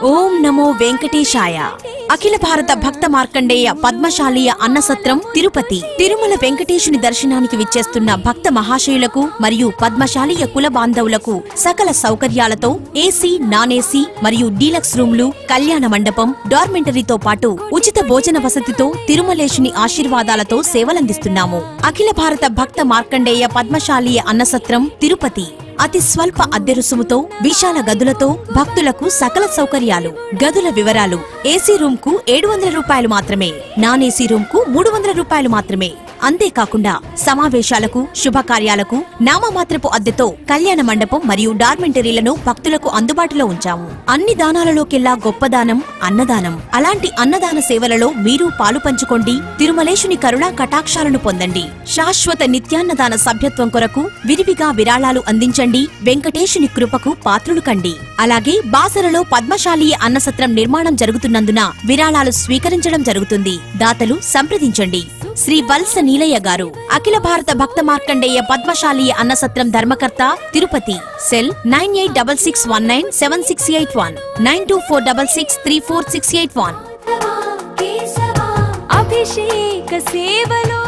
ఓం నమో వెంకటేశాయ. అఖిల భారత భక్త మార్కండేయ పద్మశాలీయ అన్నసత్రం తిరుపతి తిరుమల వెంకటేశుని దర్శనానికి విచ్చేస్తున్న భక్త మహాశయులకు మరియు పద్మశాలీయ కుల బాంధవులకు సకల సౌకర్యాలతో ఏసీ, నాన్ ఏసీ మరియు డీలక్స్ రూమ్లు, కళ్యాణ మండపం, డార్మెంటరీతో పాటు ఉచిత భోజన వసతితో తిరుమలేశుని ఆశీర్వాదాలతో సేవలందిస్తున్నాము. అఖిల భారత భక్త మార్కండేయ పద్మశాలీయ అన్నసత్రం తిరుపతి అతి స్వల్ప అద్దె రుసుముతో విశాల గదులతో భక్తులకు సకల సౌకర్యాలు. గదుల వివరాలు: ఏసీ రూమ్ కు 700 రూపాయలు మాత్రమే, నాన్ ఏసీ రూమ్ కు 300 రూపాయలు మాత్రమే. అంతేకాకుండా సమావేశాలకు, శుభకార్యాలకు నామమాత్రపు అద్దెతో కళ్యాణ మండపం మరియు డార్మెంటరీలను భక్తులకు అందుబాటులో ఉంచాము. అన్ని దానాలలోకెల్లా గొప్ప దానం అన్నదానం. అలాంటి అన్నదాన సేవలలో మీరు పాలు పంచుకోండి. తిరుమలేశుని కరుణా కటాక్షాలను పొందండి. శాశ్వత నిత్యాన్నదాన సభ్యత్వం కొరకు విరివిగా విరాళాలు అందించండి. వెంకటేశుని కృపకు పాత్రులు కండి. అలాగే బాసరలో పద్మశాలీయ అన్నసత్రం నిర్మాణం జరుగుతున్నందున విరాళాలు స్వీకరించడం జరుగుతుంది. దాతలు సంప్రదించండి. శ్రీ వల్స నీలయ్య గారు, అఖిల భారత భక్త మార్కండేయ పద్మశాలీయ అన్నసత్రం ధర్మకర్త, తిరుపతి. సెల్ 9866197681 9246634681. అభిషేక సేవలో